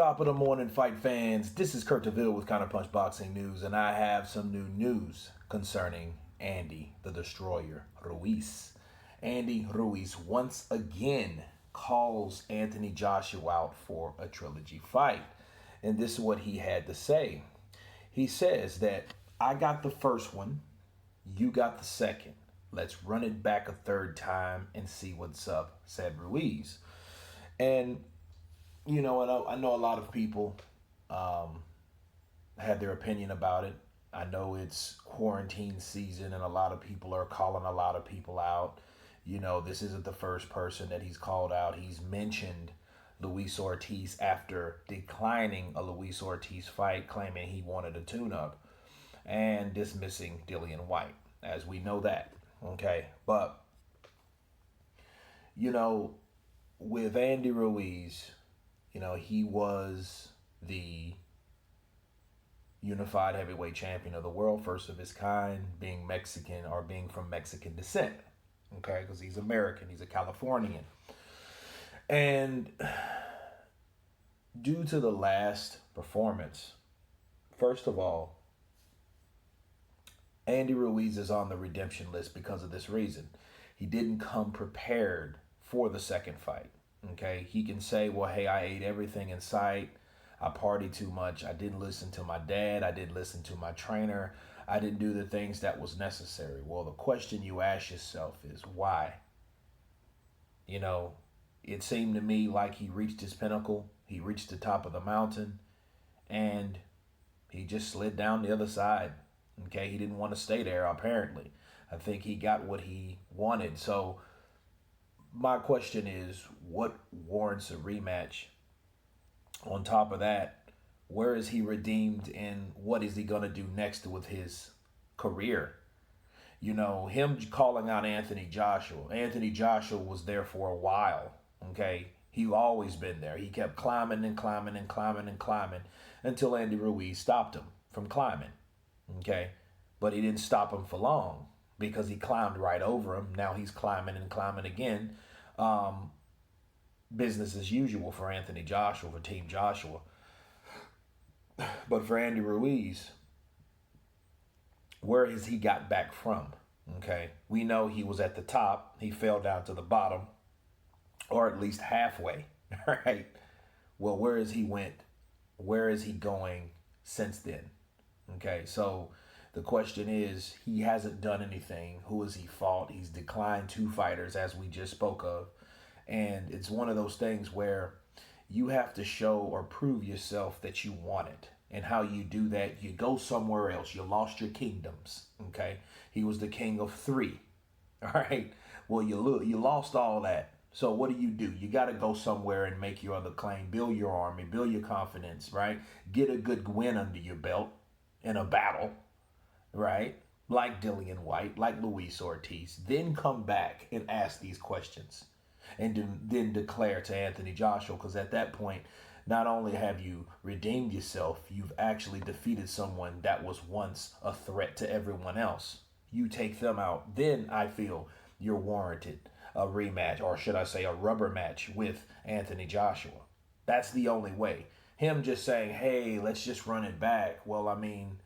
Top of the morning, fight fans. This is Kurt DeVille with Counterpunch Boxing News, and I have some new news concerning Andy the Destroyer Ruiz. Andy Ruiz once again calls Anthony Joshua out for a trilogy fight, and this is what he had to say. He says that I got the first one, you got the second. Let's run it back a third time and see what's up, said Ruiz. And I know a lot of people had their opinion about it. I know it's quarantine season and a lot of people are calling a lot of people out. This isn't the first person that he's called out. He's mentioned Luis Ortiz after declining a Luis Ortiz fight, claiming he wanted a tune-up and dismissing Dillian Whyte, as we know that. Okay, but, with Andy Ruiz, he was the unified heavyweight champion of the world, first of his kind, being Mexican or being from Mexican descent. Okay, because he's American, he's a Californian. And due to the last performance, first of all, Andy Ruiz is on the redemption list because of this reason. He didn't come prepared for the second fight. Okay, he can say, well, hey, I ate everything in sight. I partied too much. I didn't listen to my dad. I didn't listen to my trainer. I didn't do the things that was necessary. Well, the question you ask yourself is why? It seemed to me like he reached his pinnacle. He reached the top of the mountain and he just slid down the other side. Okay, he didn't want to stay there, apparently. I think he got what he wanted. So my question is, what warrants a rematch? On top of that, where is he redeemed and what is he going to do next with his career? Him calling out Anthony Joshua. Anthony Joshua was there for a while, okay? He always been there. He kept climbing and climbing and climbing and climbing until Andy Ruiz stopped him from climbing, okay? But he didn't stop him for long because he climbed right over him. Now he's climbing and climbing again. Business as usual for Anthony Joshua, for Team Joshua. But for Andy Ruiz, where has he got back from? Okay, we know he was at the top. He fell down to the bottom, or at least halfway. All right. Well, where has he went? Where is he going since then? Okay, so the question is, he hasn't done anything. Who has he fought? He's declined 2 fighters, as we just spoke of. And it's one of those things where you have to show or prove yourself that you want it. And how you do that, you go somewhere else. You lost your kingdoms, okay? He was the king of 3, all right? Well, you lost all that. So what do? You got to go somewhere and make your other claim, build your army, build your confidence, right? Get a good win under your belt in a battle, right? Like Dillian Whyte, like Luis Ortiz. Then come back and ask these questions. And then declare to Anthony Joshua, because at that point, not only have you redeemed yourself, you've actually defeated someone that was once a threat to everyone else. You take them out, then I feel you're warranted a rematch, or should I say a rubber match with Anthony Joshua. That's the only way. Him just saying, hey, let's just run it back. Well, I mean,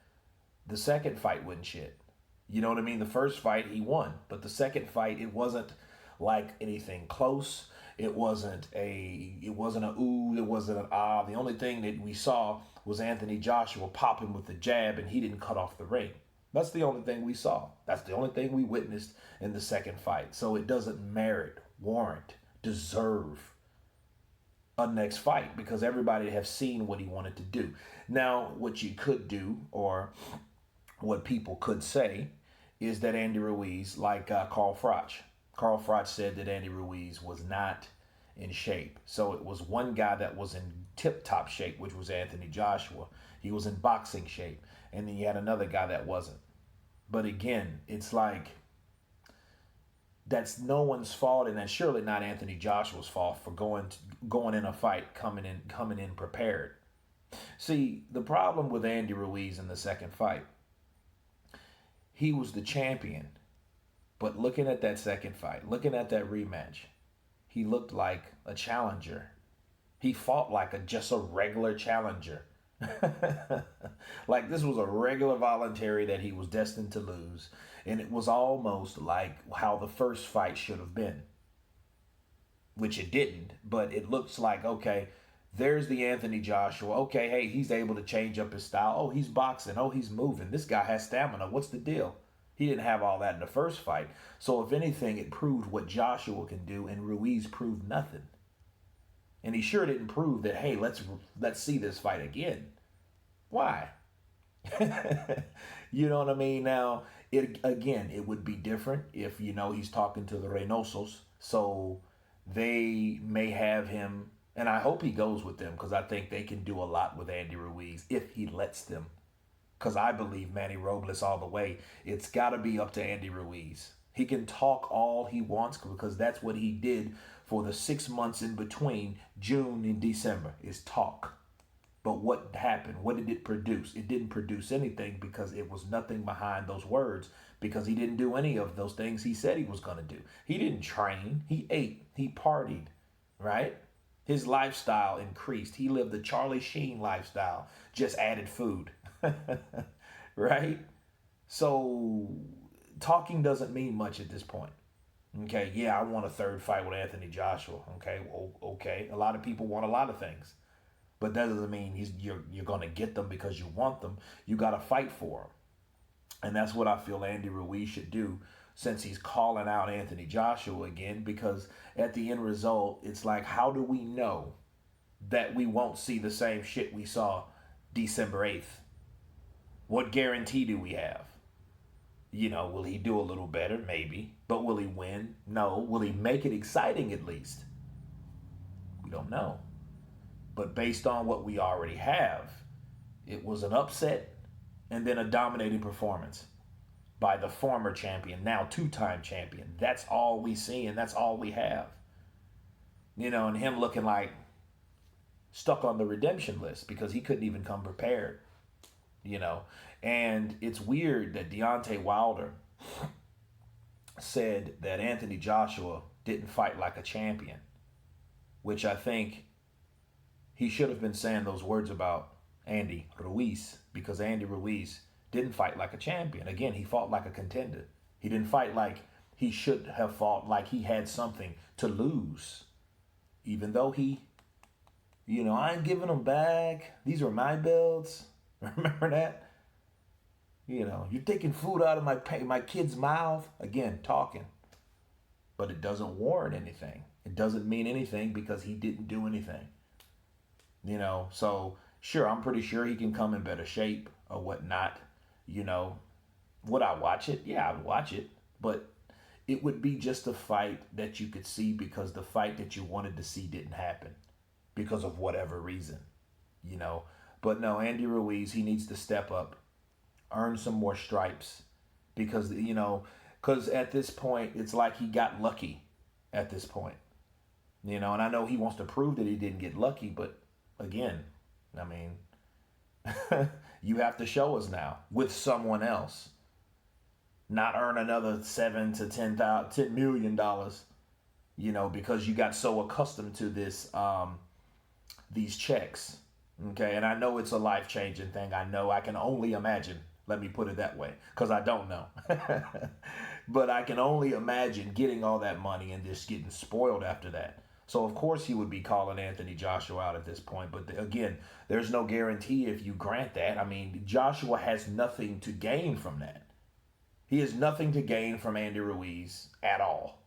the second fight wasn't shit. You know what I mean? The first fight, he won. But the second fight, it wasn't like anything close. It wasn't a ooh, it wasn't an ah. The only thing that we saw was Anthony Joshua popping with the jab, and he didn't cut off the ring. That's the only thing we saw. That's the only thing we witnessed in the second fight. So it doesn't merit, warrant, deserve a next fight, because everybody have seen what he wanted to do. Now, what you could do, or what people could say, is that Andy Ruiz, like Carl Froch said that Andy Ruiz was not in shape. So it was one guy that was in tip-top shape, which was Anthony Joshua. He was in boxing shape. And then you had another guy that wasn't. But again, it's like, that's no one's fault, and that's surely not Anthony Joshua's fault for going in a fight, coming in prepared. See, the problem with Andy Ruiz in the second fight, he was the champion. But looking at that second fight, looking at that rematch, he looked like a challenger. He fought like just a regular challenger. Like this was a regular voluntary that he was destined to lose. And it was almost like how the first fight should have been, which it didn't. But it looks like, okay, there's the Anthony Joshua. Okay, hey, he's able to change up his style. Oh, he's boxing. Oh, he's moving. This guy has stamina. What's the deal? He didn't have all that in the first fight. So if anything, it proved what Joshua can do, and Ruiz proved nothing. And he sure didn't prove that, hey, let's see this fight again. Why? You know what I mean? Now, it would be different if, he's talking to the Reynosos. So they may have him, and I hope he goes with them because I think they can do a lot with Andy Ruiz if he lets them. Because I believe Manny Robles all the way. It's got to be up to Andy Ruiz. He can talk all he wants because that's what he did for the 6 months in between June and December, is talk. But what happened? What did it produce? It didn't produce anything because it was nothing behind those words, because he didn't do any of those things he said he was going to do. He didn't train. He ate. He partied, right? His lifestyle increased. He lived the Charlie Sheen lifestyle, just added food, right? So talking doesn't mean much at this point. Okay, yeah, I want a third fight with Anthony Joshua. Okay, well, okay. A lot of people want a lot of things. But that doesn't mean you're going to get them because you want them. You got to fight for them. And that's what I feel Andy Ruiz should do, since he's calling out Anthony Joshua again, because at the end result, it's like, how do we know that we won't see the same shit we saw December 8th? What guarantee do we have? Will he do a little better? Maybe. But will he win? No. Will he make it exciting at least? We don't know. But based on what we already have, it was an upset and then a dominating performance by the former champion, now two-time champion. That's all we see, and that's all we have. And him looking like stuck on the redemption list because he couldn't even come prepared. And it's weird that Deontay Wilder said that Anthony Joshua didn't fight like a champion, which I think he should have been saying those words about Andy Ruiz, because Andy Ruiz didn't fight like a champion. Again, he fought like a contender. He didn't fight like he should have fought, like he had something to lose. Even though I ain't giving them back. These are my belts. Remember that? You're taking food out of my kid's mouth. Again, talking. But it doesn't warrant anything. It doesn't mean anything because he didn't do anything. So sure, I'm pretty sure he can come in better shape or whatnot. Would I watch it? Yeah, I'd watch it. But it would be just a fight that you could see because the fight that you wanted to see didn't happen because of whatever reason, But no, Andy Ruiz, he needs to step up, earn some more stripes because, because at this point, it's like he got lucky at this point, and I know he wants to prove that he didn't get lucky, but again, I mean, you have to show us now with someone else, not earn another $7 to $10 million, because you got so accustomed to this, these checks. Okay. And I know it's a life-changing thing. I know, I can only imagine, let me put it that way, because I don't know, but I can only imagine getting all that money and just getting spoiled after that. So, of course, he would be calling Anthony Joshua out at this point. But, again, there's no guarantee if you grant that. I mean, Joshua has nothing to gain from that. He has nothing to gain from Andy Ruiz at all.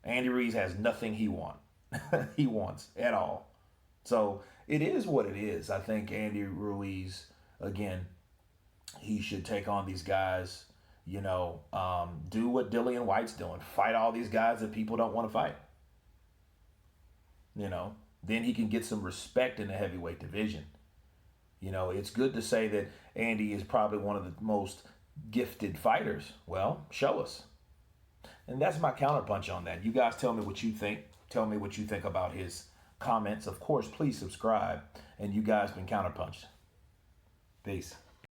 Andy Ruiz has nothing he wants at all. So, it is what it is. I think Andy Ruiz, again, he should take on these guys, do what Dillian White's doing. Fight all these guys that people don't want to fight. Then he can get some respect in the heavyweight division. It's good to say that Andy is probably one of the most gifted fighters. Well, show us. And that's my counterpunch on that. You guys tell me what you think. Tell me what you think about his comments. Of course, please subscribe. And you guys been counterpunched. Peace.